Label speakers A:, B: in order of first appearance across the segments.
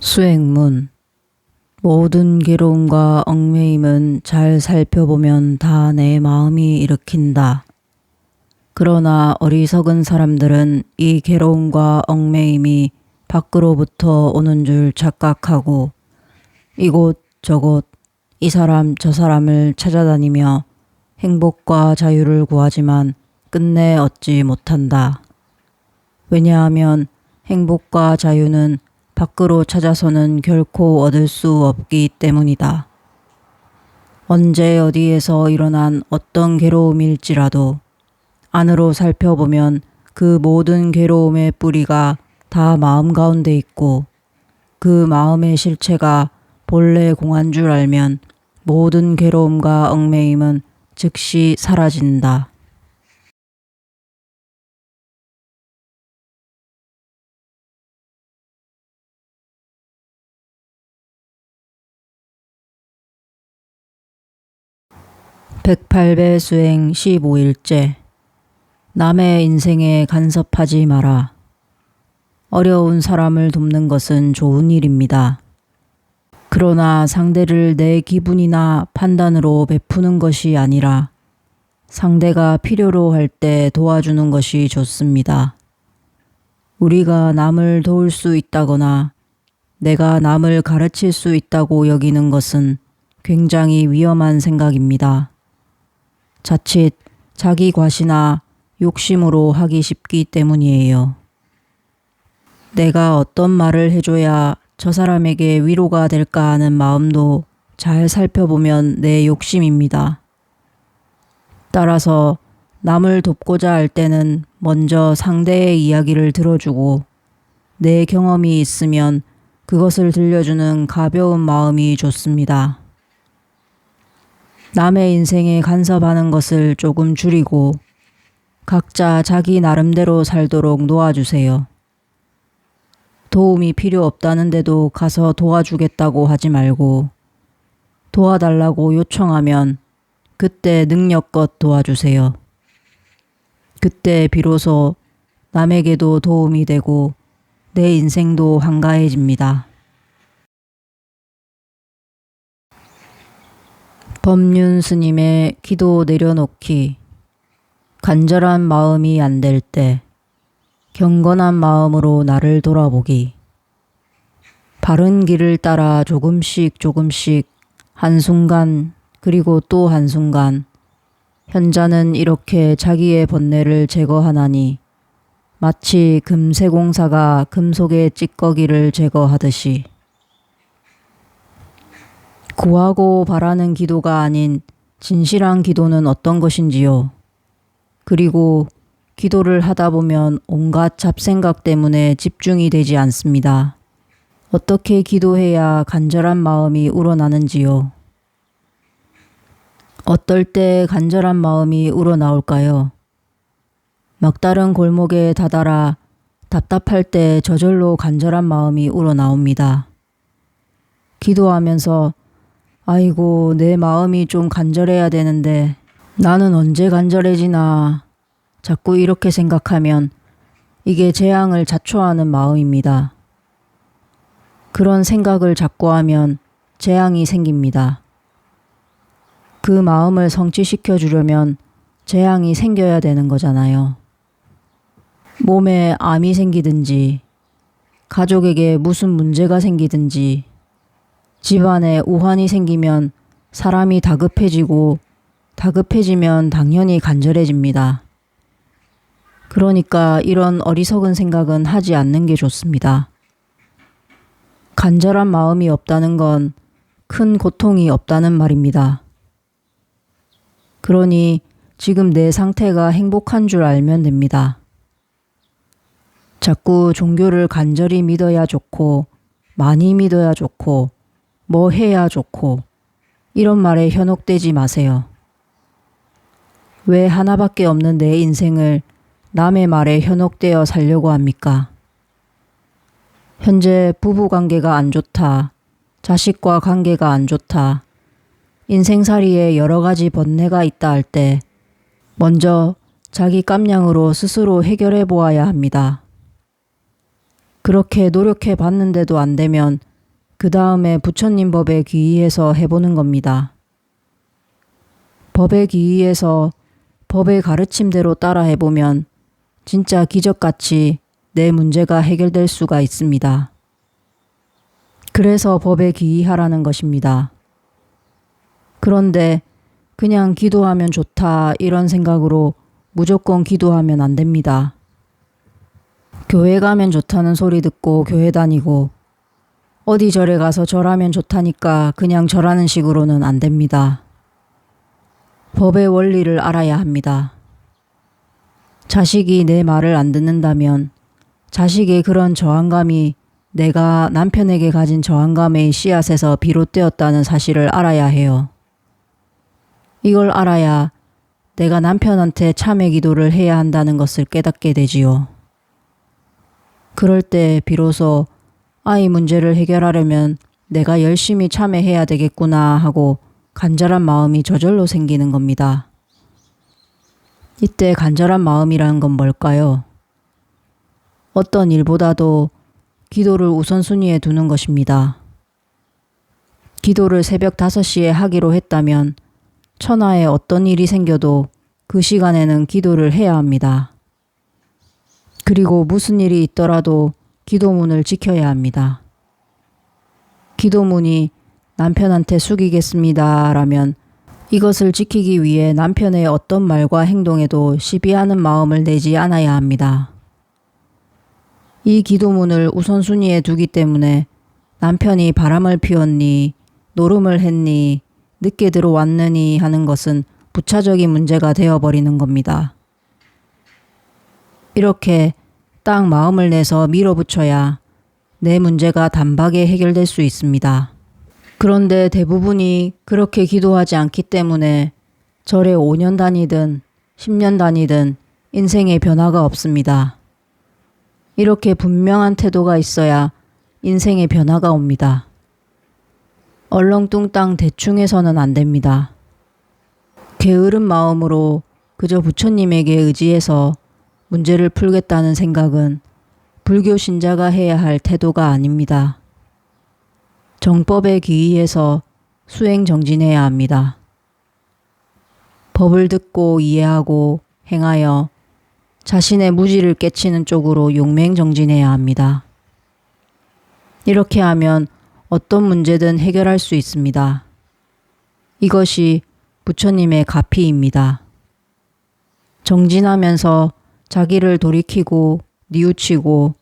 A: 수행문. 모든 괴로움과 얽매임은 잘 살펴보면 다 내 마음이 일으킨다. 그러나 어리석은 사람들은 이 괴로움과 얽매임이 밖으로부터 오는 줄 착각하고 이곳 저곳 이 사람 저 사람을 찾아다니며 행복과 자유를 구하지만 끝내 얻지 못한다. 왜냐하면 행복과 자유는 밖으로 찾아서는 결코 얻을 수 없기 때문이다. 언제 어디에서 일어난 어떤 괴로움일지라도 안으로 살펴보면 그 모든 괴로움의 뿌리가 다 마음 가운데 있고 그 마음의 실체가 본래 공한 줄 알면 모든 괴로움과 얽매임은 즉시 사라진다. (108배) 수행 15일째. 남의 인생에 간섭하지 마라. 어려운 사람을 돕는 것은 좋은 일입니다. 그러나 상대를 내 기분이나 판단으로 베푸는 것이 아니라 상대가 필요로 할 때 도와주는 것이 좋습니다. 우리가 남을 도울 수 있다거나 내가 남을 가르칠 수 있다고 여기는 것은 굉장히 위험한 생각입니다. 자칫 자기 과시나 욕심으로 하기 쉽기 때문이에요. 내가 어떤 말을 해줘야 저 사람에게 위로가 될까 하는 마음도 잘 살펴보면 내 욕심입니다. 따라서 남을 돕고자 할 때는 먼저 상대의 이야기를 들어주고 내 경험이 있으면 그것을 들려주는 가벼운 마음이 좋습니다. 남의 인생에 간섭하는 것을 조금 줄이고 각자 자기 나름대로 살도록 놓아주세요. 도움이 필요 없다는데도 가서 도와주겠다고 하지 말고 도와달라고 요청하면 그때 능력껏 도와주세요. 그때 비로소 남에게도 도움이 되고 내 인생도 한가해집니다. 법륜 스님의 기도 내려놓기. 간절한 마음이 안 될 때 경건한 마음으로 나를 돌아보기. 바른 길을 따라 조금씩 한순간 그리고 또 한순간 현자는 이렇게 자기의 번뇌를 제거하나니 마치 금세공사가 금속의 찌꺼기를 제거하듯이. 구하고 바라는 기도가 아닌 진실한 기도는 어떤 것인지요? 그리고 기도를 하다 보면 온갖 잡생각 때문에 집중이 되지 않습니다. 어떻게 기도해야 간절한 마음이 우러나는지요? 어떨 때 간절한 마음이 우러나올까요? 막다른 골목에 다다라 답답할 때 저절로 간절한 마음이 우러나옵니다. 기도하면서 아이고 내 마음이 좀 간절해야 되는데 나는 언제 간절해지나 자꾸 이렇게 생각하면 이게 재앙을 자초하는 마음입니다. 그런 생각을 자꾸 하면 재앙이 생깁니다. 그 마음을 성취시켜 주려면 재앙이 생겨야 되는 거잖아요. 몸에 암이 생기든지 가족에게 무슨 문제가 생기든지 집안에 우환이 생기면 사람이 다급해지고 다급해지면 당연히 간절해집니다. 그러니까 이런 어리석은 생각은 하지 않는 게 좋습니다. 간절한 마음이 없다는 건 큰 고통이 없다는 말입니다. 그러니 지금 내 상태가 행복한 줄 알면 됩니다. 자꾸 종교를 간절히 믿어야 좋고 많이 믿어야 좋고 뭐 해야 좋고 이런 말에 현혹되지 마세요. 왜 하나밖에 없는 내 인생을 남의 말에 현혹되어 살려고 합니까? 현재 부부관계가 안 좋다, 자식과 관계가 안 좋다, 인생살이에 여러 가지 번뇌가 있다 할 때 먼저 자기 깜냥으로 스스로 해결해 보아야 합니다. 그렇게 노력해 봤는데도 안 되면 그 다음에 부처님 법에 귀의해서 해보는 겁니다. 법에 귀의해서 법의 가르침대로 따라 해보면 진짜 기적같이 내 문제가 해결될 수가 있습니다. 그래서 법에 귀의하라는 것입니다. 그런데 그냥 기도하면 좋다 이런 생각으로 무조건 기도하면 안 됩니다. 교회 가면 좋다는 소리 듣고 교회 다니고 어디 절에 가서 절하면 좋다니까 그냥 절하는 식으로는 안 됩니다. 법의 원리를 알아야 합니다. 자식이 내 말을 안 듣는다면 자식의 그런 저항감이 내가 남편에게 가진 저항감의 씨앗에서 비롯되었다는 사실을 알아야 해요. 이걸 알아야 내가 남편한테 참회 기도를 해야 한다는 것을 깨닫게 되지요. 그럴 때 비로소 아이 문제를 해결하려면 내가 열심히 참회해야 되겠구나 하고 간절한 마음이 저절로 생기는 겁니다. 이때 간절한 마음이라는 건 뭘까요? 어떤 일보다도 기도를 우선순위에 두는 것입니다. 기도를 새벽 5시에 하기로 했다면 천하에 어떤 일이 생겨도 그 시간에는 기도를 해야 합니다. 그리고 무슨 일이 있더라도 기도문을 지켜야 합니다. 기도문이 남편한테 숙이겠습니다 라면 이것을 지키기 위해 남편의 어떤 말과 행동에도 시비하는 마음을 내지 않아야 합니다. 이 기도문을 우선순위에 두기 때문에 남편이 바람을 피웠니, 노름을 했니, 늦게 들어왔느니 하는 것은 부차적인 문제가 되어버리는 겁니다. 이렇게 딱 마음을 내서 밀어붙여야 내 문제가 단박에 해결될 수 있습니다. 그런데 대부분이 그렇게 기도하지 않기 때문에 절에 5년 다니든 10년 다니든 인생에 변화가 없습니다. 이렇게 분명한 태도가 있어야 인생에 변화가 옵니다. 얼렁뚱땅 대충 해서는 안 됩니다. 게으른 마음으로 그저 부처님에게 의지해서 문제를 풀겠다는 생각은 불교 신자가 해야 할 태도가 아닙니다. 정법에 귀의해서 수행정진해야 합니다. 법을 듣고 이해하고 행하여 자신의 무지를 깨치는 쪽으로 용맹정진해야 합니다. 이렇게 하면 어떤 문제든 해결할 수 있습니다. 이것이 부처님의 가피입니다. 정진하면서 자기를 돌이키고 뉘우치고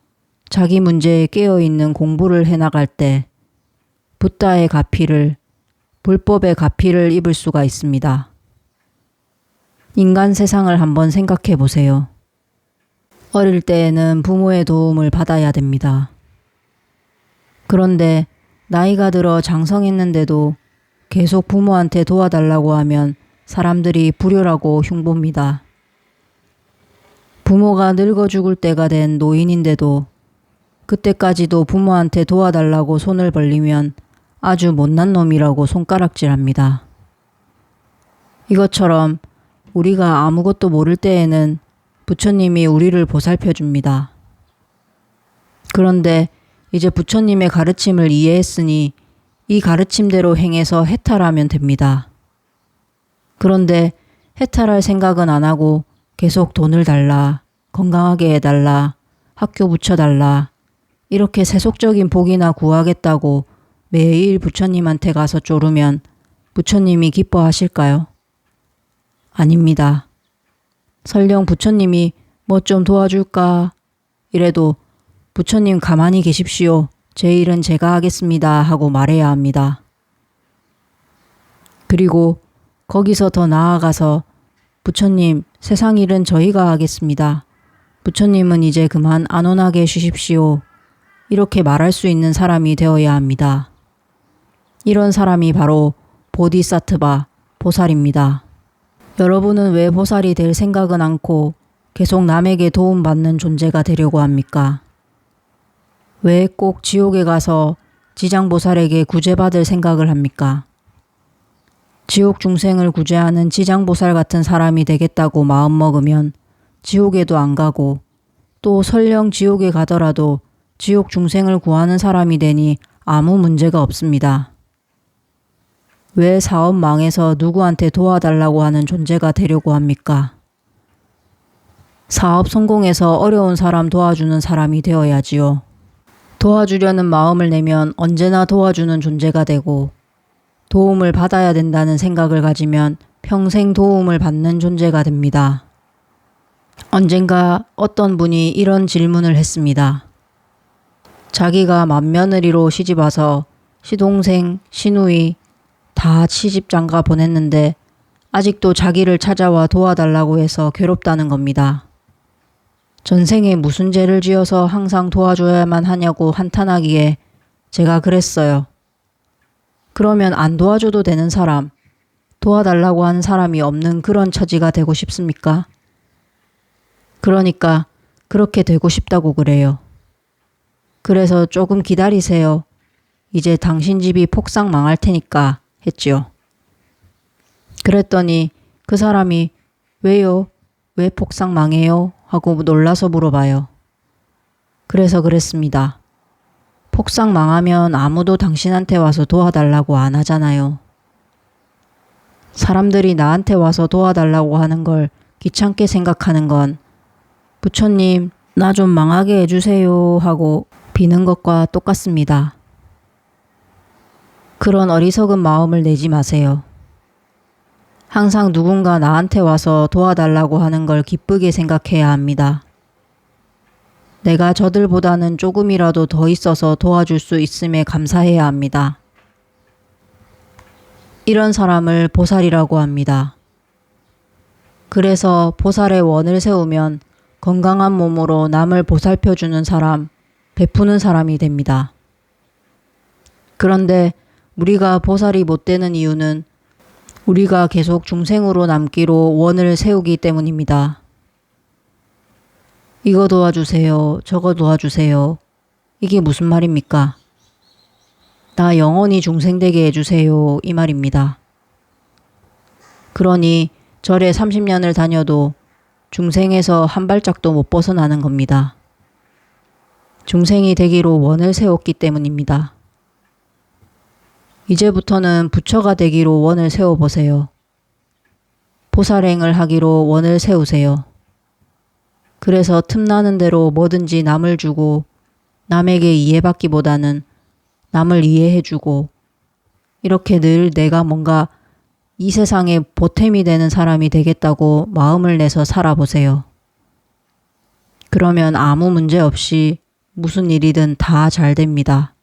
A: 자기 문제에 깨어있는 공부를 해나갈 때 붓다의 가피를, 불법의 가피를 입을 수가 있습니다. 인간 세상을 한번 생각해 보세요. 어릴 때에는 부모의 도움을 받아야 됩니다. 그런데 나이가 들어 장성했는데도 계속 부모한테 도와달라고 하면 사람들이 불효라고 흉봅니다. 부모가 늙어 죽을 때가 된 노인인데도 그때까지도 부모한테 도와달라고 손을 벌리면 아주 못난 놈이라고 손가락질합니다. 이것처럼 우리가 아무것도 모를 때에는 부처님이 우리를 보살펴 줍니다. 그런데 이제 부처님의 가르침을 이해했으니 이 가르침대로 행해서 해탈하면 됩니다. 그런데 해탈할 생각은 안 하고 계속 돈을 달라, 건강하게 해달라, 학교 붙여달라, 이렇게 세속적인 복이나 구하겠다고 매일 부처님한테 가서 쪼르면 부처님이 기뻐하실까요? 아닙니다. 설령 부처님이 뭐 좀 도와줄까 이래도 부처님 가만히 계십시오. 제 일은 제가 하겠습니다 하고 말해야 합니다. 그리고 거기서 더 나아가서 부처님 세상 일은 저희가 하겠습니다. 부처님은 이제 그만 안온하게 쉬십시오. 이렇게 말할 수 있는 사람이 되어야 합니다. 이런 사람이 바로 보디사트바, 보살입니다. 여러분은 왜 보살이 될 생각은 않고 계속 남에게 도움받는 존재가 되려고 합니까? 왜 꼭 지옥에 가서 지장보살에게 구제받을 생각을 합니까? 지옥 중생을 구제하는 지장보살 같은 사람이 되겠다고 마음먹으면 지옥에도 안 가고 또 설령 지옥에 가더라도 지옥 중생을 구하는 사람이 되니 아무 문제가 없습니다. 왜 사업 망해서 누구한테 도와달라고 하는 존재가 되려고 합니까? 사업 성공해서 어려운 사람 도와주는 사람이 되어야지요. 도와주려는 마음을 내면 언제나 도와주는 존재가 되고, 도움을 받아야 된다는 생각을 가지면 평생 도움을 받는 존재가 됩니다. 언젠가 어떤 분이 이런 질문을 했습니다. 자기가 맏며느리로 시집와서 시동생, 시누이 다 시집장가 보냈는데 아직도 자기를 찾아와 도와달라고 해서 괴롭다는 겁니다. 전생에 무슨 죄를 지어서 항상 도와줘야만 하냐고 한탄하기에 제가 그랬어요. 그러면 안 도와줘도 되는 사람, 도와달라고 하는 사람이 없는 그런 처지가 되고 싶습니까? 그러니까 그렇게 되고 싶다고 그래요. 그래서 조금 기다리세요. 이제 당신 집이 폭삭 망할 테니까 했지요. 그랬더니 그 사람이 왜요? 왜 폭삭 망해요? 하고 놀라서 물어봐요. 그래서 그랬습니다. 폭삭 망하면 아무도 당신한테 와서 도와달라고 안 하잖아요. 사람들이 나한테 와서 도와달라고 하는 걸 귀찮게 생각하는 건 부처님, 나 좀 망하게 해주세요 하고 비는 것과 똑같습니다. 그런 어리석은 마음을 내지 마세요. 항상 누군가 나한테 와서 도와달라고 하는 걸 기쁘게 생각해야 합니다. 내가 저들보다는 조금이라도 더 있어서 도와줄 수 있음에 감사해야 합니다. 이런 사람을 보살이라고 합니다. 그래서 보살의 원을 세우면 건강한 몸으로 남을 보살펴주는 사람, 베푸는 사람이 됩니다. 그런데 우리가 보살이 못 되는 이유는 우리가 계속 중생으로 남기로 원을 세우기 때문입니다. 이거 도와주세요. 저거 도와주세요. 이게 무슨 말입니까? 나 영원히 중생되게 해주세요. 이 말입니다. 그러니 절에 30년을 다녀도 중생에서 한 발짝도 못 벗어나는 겁니다. 중생이 되기로 원을 세웠기 때문입니다. 이제부터는 부처가 되기로 원을 세워보세요. 보살행을 하기로 원을 세우세요. 그래서 틈나는 대로 뭐든지 남을 주고 남에게 이해받기보다는 남을 이해해주고 이렇게 늘 내가 뭔가 이 세상에 보탬이 되는 사람이 되겠다고 마음을 내서 살아보세요. 그러면 아무 문제 없이 무슨 일이든 다 잘 됩니다.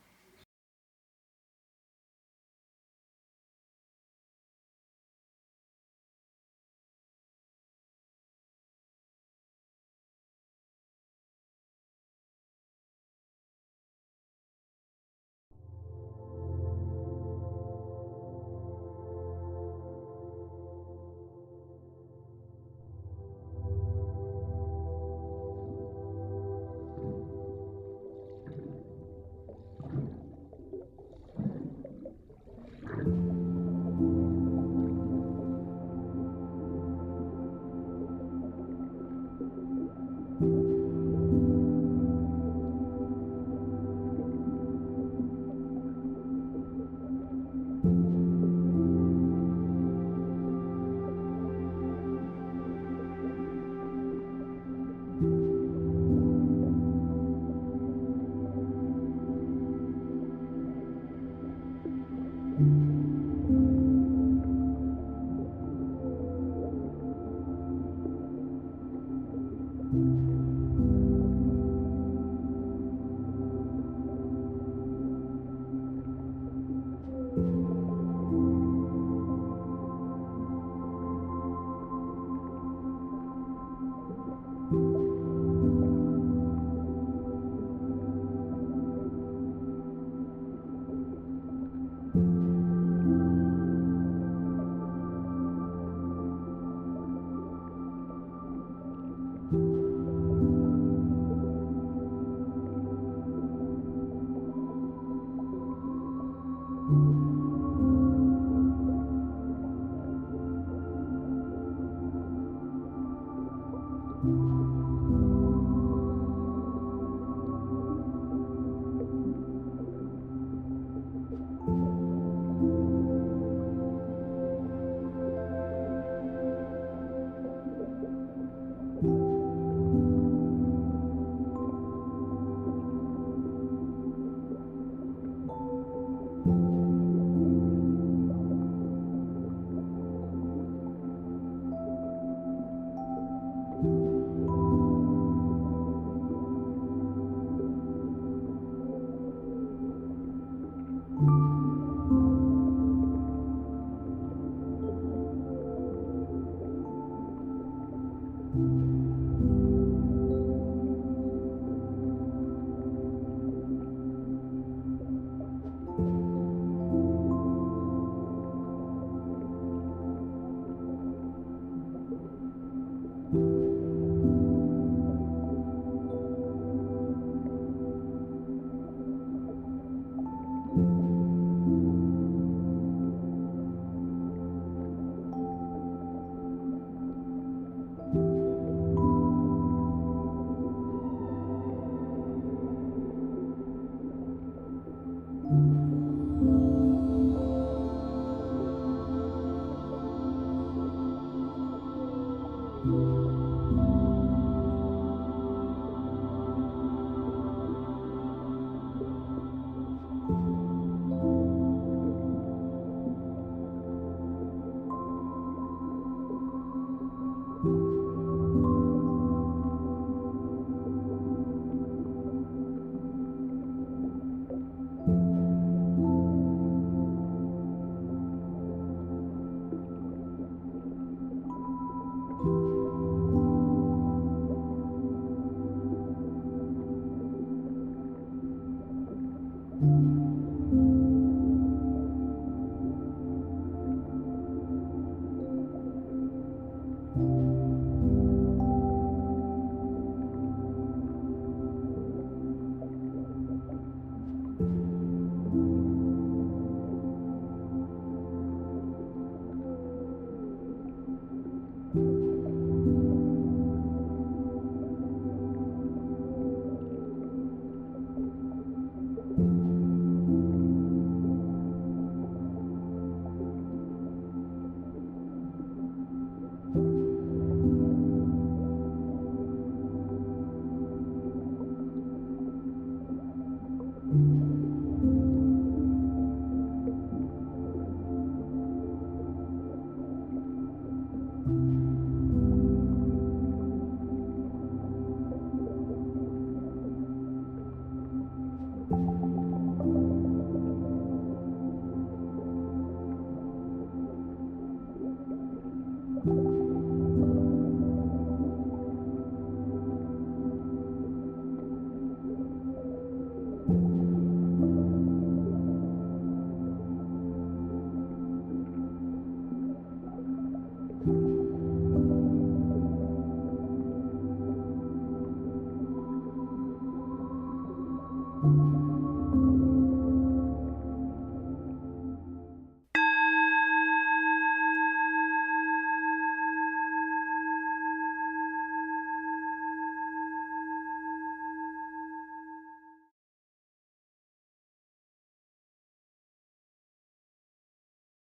B: you.